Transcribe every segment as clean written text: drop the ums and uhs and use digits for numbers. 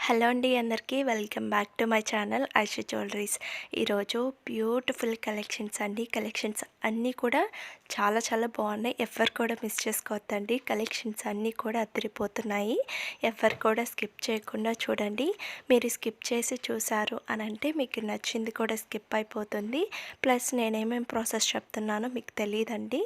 Hello అండి అందరికీ welcome back to my channel Aishu jewelleries. ఈరోజు బ్యూటిఫుల్ కలెక్షన్స్ అండి. కలెక్షన్స్ అన్నీ కూడా చాలా బాగున్నాయి. ఎవరు కూడా మిస్ చేసుకోవద్దండి. కలెక్షన్స్ అన్నీ కూడా అదిరిపోతున్నాయి. ఎవరు కూడా స్కిప్ చేయకుండా చూడండి. మీరు స్కిప్ చేసి చూసారు అని అంటే మీకు నచ్చింది కూడా స్కిప్ అయిపోతుంది. ప్లస్ నేనేమేం ప్రాసెస్ చెప్తున్నానో మీకు తెలియదండి.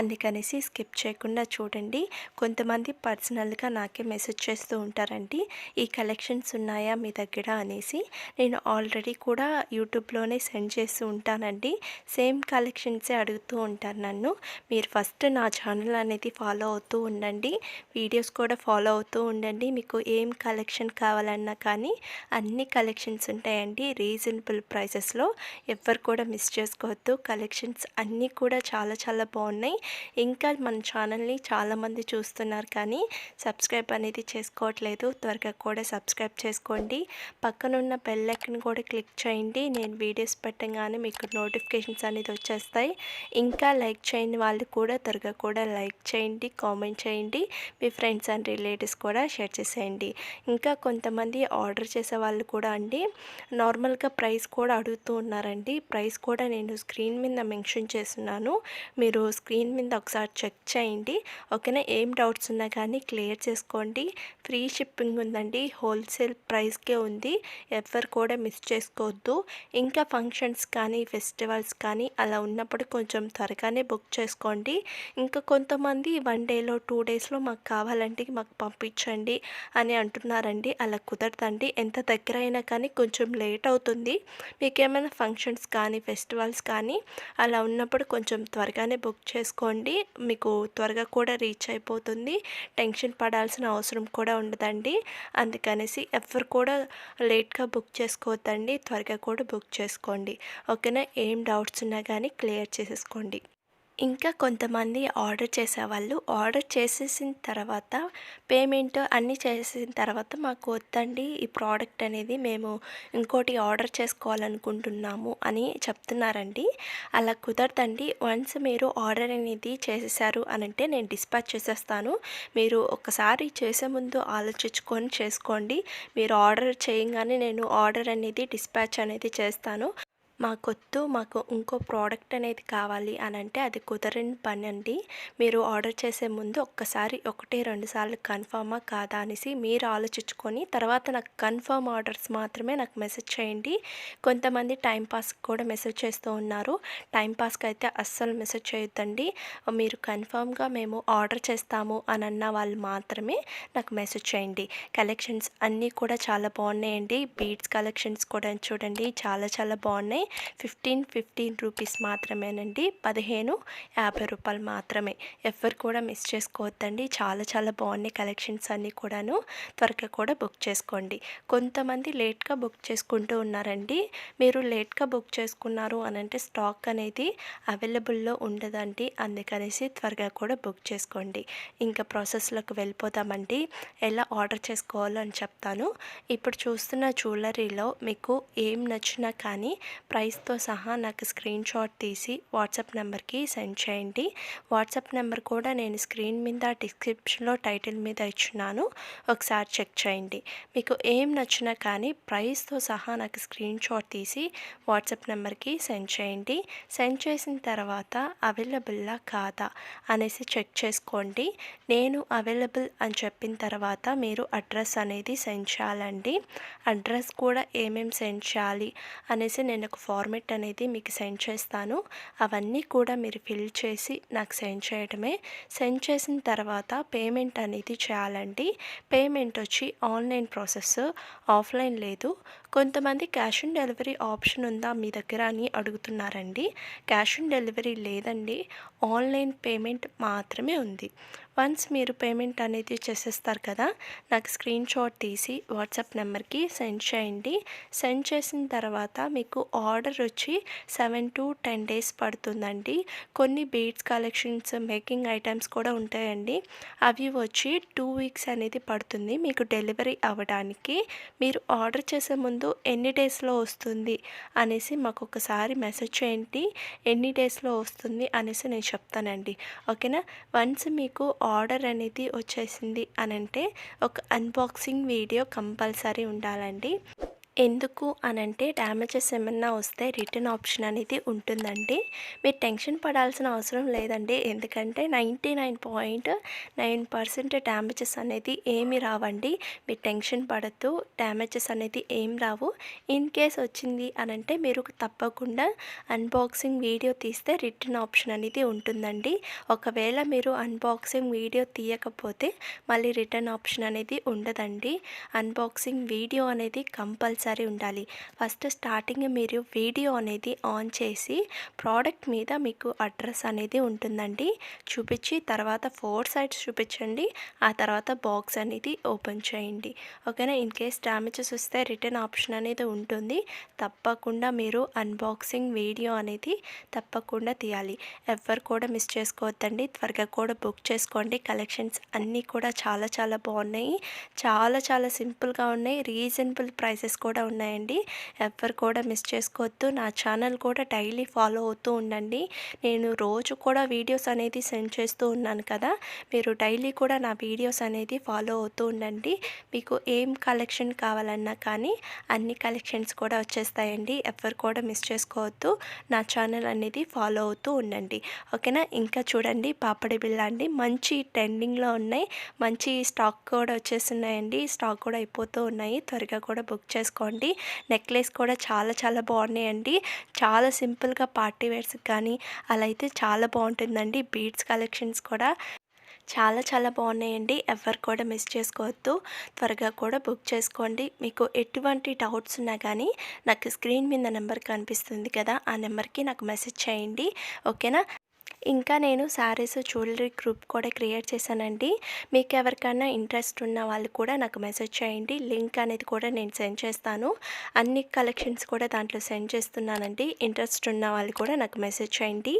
అందుకనేసి స్కిప్ చేయకుండా చూడండి. కొంతమంది పర్సనల్గా నాకే మెసేజ్ చేస్తూ ఉంటారండి, ఈ కలెక్షన్స్ ఉన్నాయా మీ దగ్గర అనేసి. నేను ఆల్రెడీ కూడా యూట్యూబ్లోనే సెండ్ చేస్తూ ఉంటానండి. సేమ్ కలెక్షన్సే అడుగుతూ ఉంటారు నన్ను. మీరు ఫస్ట్ నా ఛానల్ అనేది ఫాలో అవుతూ ఉండండి, వీడియోస్ కూడా ఫాలో అవుతూ ఉండండి. మీకు ఏం కలెక్షన్ కావాలన్నా కానీ అన్ని కలెక్షన్స్ ఉంటాయండి రీజనబుల్ ప్రైసెస్లో. ఎవ్వరు కూడా మిస్ చేసుకోవద్దు. కలెక్షన్స్ అన్నీ కూడా చాలా బాగున్నాయి. ఇంకా మన ఛానల్ని చాలామంది చూస్తున్నారు కానీ సబ్స్క్రైబ్ అనేది చేసుకోవట్లేదు. త్వరగా కూడా సబ్స్క్రైబ్ చేసుకోండి. పక్కనున్న బెల్ ఐకాన్ కూడా క్లిక్ చేయండి. నేను వీడియోస్ పెట్టగానే మీకు నోటిఫికేషన్స్ అనేది వచ్చేస్తాయి. ఇంకా లైక్ చేయని వాళ్ళు కూడా త్వరగా కూడా లైక్ చేయండి, కామెంట్ చేయండి. మీ ఫ్రెండ్స్ అండ్ రిలేటివ్స్ కూడా షేర్ చేసేయండి. ఇంకా కొంతమంది ఆర్డర్ చేసే వాళ్ళు కూడా అండి నార్మల్గా ప్రైస్ కూడా అడుగుతూ ఉన్నారండి. ప్రైస్ కూడా నేను స్క్రీన్ మీద మెన్షన్ చేస్తున్నాను. మీరు స్క్రీన్ మీద ఒకసారి చెక్ చేయండి. ఓకేనా? ఏం డౌట్స్ ఉన్నా కానీ క్లియర్ చేసుకోండి. ఫ్రీ షిప్పింగ్ ఉందండి. హోల్సేల్ ప్రైస్కే ఉంది. ఎవరు కూడా మిస్ చేసుకోవద్దు. ఇంకా ఫంక్షన్స్ కానీ ఫెస్టివల్స్ కానీ అలా ఉన్నప్పుడు కొంచెం త్వరగానే బుక్ చేసుకోండి. ఇంకా కొంతమంది 1 డేలో 2 డేస్లో మాకు కావాలంటే మాకు పంపించండి అని అంటున్నారండి. అలా కుదరదండి. ఎంత దగ్గర అయినా కానీ కొంచెం లేట్ అవుతుంది. మీకేమైనా ఫంక్షన్స్ కానీ ఫెస్టివల్స్ కానీ అలా ఉన్నప్పుడు కొంచెం త్వరగానే బుక్ చేసుకోండి. మీకు త్వరగా కూడా రీచ్ అయిపోతుంది. టెన్షన్ పడాల్సిన అవసరం కూడా ఉండదండి. అందుకనేసి ఎవరు కూడా లేట్గా బుక్ చేసుకోవద్దండి. త్వరగా కూడా బుక్ చేసుకోండి. ఓకేనా? ఏం డౌట్స్ ఉన్నా కానీ క్లియర్ చేసేసుకోండి. ఇంకా కొంతమంది ఆర్డర్ చేసేవాళ్ళు ఆర్డర్ చేసేసిన తర్వాత పేమెంట్ అన్నీ చేసేసిన తర్వాత మాకు వద్దండి ఈ ప్రోడక్ట్ అనేది, మేము ఇంకోటి ఆర్డర్ చేసుకోవాలనుకుంటున్నాము అని చెప్తున్నారండి. అలా కుదరదండి. వన్స్ మీరు ఆర్డర్ అనేది చేసేసారు అని అంటే నేను డిస్పాచ్ చేసేస్తాను. మీరు ఒకసారి చేసే ముందు ఆలోచించుకొని చేసుకోండి. మీరు ఆర్డర్ చేయగానే నేను ఆర్డర్ అనేది డిస్పాచ్ అనేది చేస్తాను. మాకు ఇంకో ప్రోడక్ట్ అనేది కావాలి అని అంటే అది కుదరని పని అండి. మీరు ఆర్డర్ చేసే ముందు ఒక్కసారి 1-2 సార్లు కన్ఫర్మా కాదా అనేసి మీరు ఆలోచించుకొని తర్వాత నాకు కన్ఫర్మ్ ఆర్డర్స్ మాత్రమే నాకు మెసేజ్ చేయండి. కొంతమంది టైంపాస్కి కూడా మెసేజ్ చేస్తూ ఉన్నారు. టైంపాస్కి అయితే అస్సలు మెసేజ్ చేయొద్దండి. మీరు కన్ఫర్మ్గా మేము ఆర్డర్ చేస్తాము అని అన్న వాళ్ళు మాత్రమే నాకు మెసేజ్ చేయండి. కలెక్షన్స్ అన్నీ కూడా చాలా బాగున్నాయండి. బీడ్స్ కలెక్షన్స్ కూడా చూడండి, చాలా బాగున్నాయి. 15 రూపీస్ మాత్రమేనండి. 15-50 రూపాయలు మాత్రమే. ఎవ్వరు కూడా మిస్ చేసుకోవద్దండి. చాలా బాగున్నాయి కలెక్షన్స్ అన్నీ కూడాను. త్వరగా కూడా బుక్ చేసుకోండి. కొంతమంది లేట్గా బుక్ చేసుకుంటూ ఉన్నారండి. మీరు లేట్గా బుక్ చేసుకున్నారు అని అంటే స్టాక్ అనేది అవైలబుల్లో ఉండదండి. అందుకనేసి త్వరగా కూడా బుక్ చేసుకోండి. ఇంకా ప్రాసెస్లోకి వెళ్ళిపోతామండి. ఎలా ఆర్డర్ చేసుకోవాలో అని చెప్తాను. ఇప్పుడు చూస్తున్న జ్యువెలరీలో మీకు ఏం నచ్చినా కానీ ప్రైస్తో సహా నాకు స్క్రీన్ షాట్ తీసి వాట్సాప్ నెంబర్కి సెండ్ చేయండి. వాట్సాప్ నెంబర్ కూడా నేను స్క్రీన్ మీద డిస్క్రిప్షన్లో టైటిల్ మీద ఇచ్చున్నాను. ఒకసారి చెక్ చేయండి. మీకు ఏం నచ్చినా కానీ ప్రైస్తో సహా నాకు స్క్రీన్ షాట్ తీసి వాట్సాప్ నెంబర్కి సెండ్ చేయండి. సెండ్ చేసిన తర్వాత అవైలబుల్లా కాదా అనేసి చెక్ చేసుకోండి. నేను అవైలబుల్ అని చెప్పిన తర్వాత మీరు అడ్రస్ అనేది సెండ్ చేయాలండి. అడ్రస్ కూడా ఏమేమి సెండ్ చేయాలి అనేసి నేను ఒక ఫార్మెట్ అనేది మీకు సెండ్ చేస్తాను. అవన్నీ కూడా మీరు ఫిల్ చేసి నాకు సెండ్ చేయడమే. సెండ్ చేసిన తర్వాత పేమెంట్ అనేది చేయాలండి. పేమెంట్ వచ్చి ఆన్లైన్ ప్రాసెస్, ఆఫ్లైన్ లేదు. కొంతమంది క్యాష్ ఆన్ డెలివరీ ఆప్షన్ ఉందా మీ దగ్గర అని అడుగుతున్నారండి. క్యాష్ ఆన్ డెలివరీ లేదండి. ఆన్లైన్ పేమెంట్ మాత్రమే ఉంది. వన్స్ మీరు పేమెంట్ అనేది చేసేస్తారు కదా, నాకు స్క్రీన్ షాట్ తీసి వాట్సాప్ నెంబర్కి సెండ్ చేయండి. సెండ్ చేసిన తర్వాత మీకు ఆర్డర్ వచ్చి 7-10 డేస్ పడుతుందండి. కొన్ని బీడ్స్ కలెక్షన్స్, మేకింగ్ ఐటమ్స్ కూడా ఉంటాయండి. అవి వచ్చి 2 వీక్స్ అనేది పడుతుంది మీకు డెలివరీ అవ్వడానికి. మీరు ఆర్డర్ చేసే ముందు ఎన్ని డేస్లో వస్తుంది అనేసి మాకు ఒకసారి మెసేజ్ చేయండి. ఎన్ని డేస్లో వస్తుంది అనేసి నేను చెప్తానండి. ఓకేనా? వన్స్ మీకు ఆర్డర్ అనేది వచ్చేసింది అనంటే ఒక అన్బాక్సింగ్ వీడియో కంపల్సరీ ఉండాలండి. ఎందుకు అనంటే డ్యామేజెస్ ఏమన్నా వస్తే రిటర్న్ ఆప్షన్ అనేది ఉంటుందండి. మీరు టెన్షన్ పడాల్సిన అవసరం లేదండి. ఎందుకంటే 99.9% డ్యామేజెస్ అనేది ఏమి రావండి. మీరు టెన్షన్ పడద్దు. డ్యామేజెస్ అనేది ఏం రావు. ఇన్ కేస్ వచ్చింది అనంటే మీరు తప్పకుండా అన్బాక్సింగ్ వీడియో తీస్తే రిటర్న్ ఆప్షన్ అనేది ఉంటుందండి. ఒకవేళ మీరు అన్బాక్సింగ్ వీడియో తీయకపోతే మళ్ళీ రిటర్న్ ఆప్షన్ అనేది ఉండదండి. అన్బాక్సింగ్ వీడియో అనేది కంపల్సరీ ఉండాలి. ఫస్ట్ స్టార్టింగ్ మీరు వీడియో అనేది ఆన్ చేసి ప్రోడక్ట్ మీద మీకు అడ్రస్ అనేది ఉంటుందండి. చూపించి తర్వాత 4 సైడ్స్ చూపించండి. ఆ తర్వాత బాక్స్ అనేది ఓపెన్ చేయండి. ఓకేనా. ఇన్ కేస్ డ్యామేజెస్ వస్తే రిటర్న్ ఆప్షన్ అనేది ఉంటుంది. తప్పకుండా మీరు అన్బాక్సింగ్ వీడియో అనేది తప్పకుండా తీయాలి. ఎవ్వరు కూడా మిస్ చేసుకోవద్దండి. త్వరగా కూడా బుక్ చేసుకోండి. కలెక్షన్స్ అన్నీ కూడా చాలా చాలా బాగున్నాయి. చాలా సింపుల్గా ఉన్నాయి. రీజనబుల్ ప్రైసెస్ కూడా ఉన్నాయండి. ఎవ్వరు కూడా మిస్ చేసుకోవద్దు. నా ఛానల్ కూడా డైలీ ఫాలో అవుతూ ఉండండి. నేను రోజు కూడా వీడియోస్ అనేది సెండ్ చేస్తూ ఉన్నాను కదా. మీరు డైలీ కూడా నా వీడియోస్ అనేది ఫాలో అవుతూ ఉండండి. మీకు ఏం కలెక్షన్ కావాలన్నా కానీ అన్ని కలెక్షన్స్ కూడా వచ్చేస్తాయండి. ఎవ్వరు కూడా మిస్ చేసుకోవద్దు. నా ఛానల్ అనేది ఫాలో అవుతూ ఉండండి. ఓకేనా. ఇంకా చూడండి పాపడి బిళ్ళ అండి. మంచి ట్రెండింగ్లో ఉన్నాయి. మంచి స్టాక్ కూడా వచ్చేస్తున్నాయండి. స్టాక్ కూడా అయిపోతూ ఉన్నాయి. త్వరగా కూడా బుక్ చేసుకోండి. నెక్లెస్ కూడా చాలా బాగున్నాయండి. చాలా సింపుల్గా పార్టీ వేర్స్కి కానీ అలా అయితే చాలా బాగుంటుందండి. బీడ్స్ కలెక్షన్స్ కూడా చాలా బాగున్నాయండి. ఎవ్వరు కూడా మిస్ చేసుకోవద్దు. త్వరగా కూడా బుక్ చేసుకోండి. మీకు ఎటువంటి డౌట్స్ ఉన్నా కానీ నాకు స్క్రీన్ మీద నెంబర్ కనిపిస్తుంది కదా, ఆ నెంబర్కి నాకు మెసేజ్ చేయండి. ఓకేనా. ఇంకా నేను శారీస్ జ్యువెలరీ గ్రూప్ కూడా క్రియేట్ చేశానండి. మీకు ఎవరికైనా ఇంట్రెస్ట్ ఉన్న వాళ్ళు కూడా నాకు మెసేజ్ చేయండి. లింక్ అనేది కూడా నేను సెండ్ చేస్తాను. అన్ని కలెక్షన్స్ కూడా దాంట్లో సెండ్ చేస్తున్నానండి. ఇంట్రెస్ట్ ఉన్న వాళ్ళు కూడా నాకు మెసేజ్ చేయండి.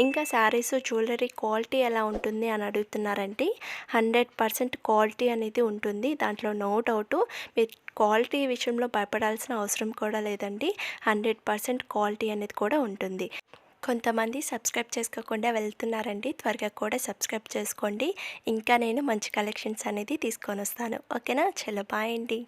ఇంకా శారీస్ జ్యువెలరీ క్వాలిటీ ఎలా ఉంటుంది అని అడుగుతున్నారండి. 100% క్వాలిటీ అనేది ఉంటుంది. దాంట్లో నో డౌట్. మీరు క్వాలిటీ విషయంలో భయపడాల్సిన అవసరం కూడా లేదండి. 100% క్వాలిటీ అనేది కూడా ఉంటుంది. కొంతమంది సబ్స్క్రైబ్ చేసుకోకుండా వెళ్తున్నారండి. త్వరగా కూడా సబ్స్క్రైబ్ చేసుకోండి. ఇంకా నేను మంచి కలెక్షన్స్ అనేది తీసుకొని వస్తాను. ఓకేనా. చలో బాయ్ అండి.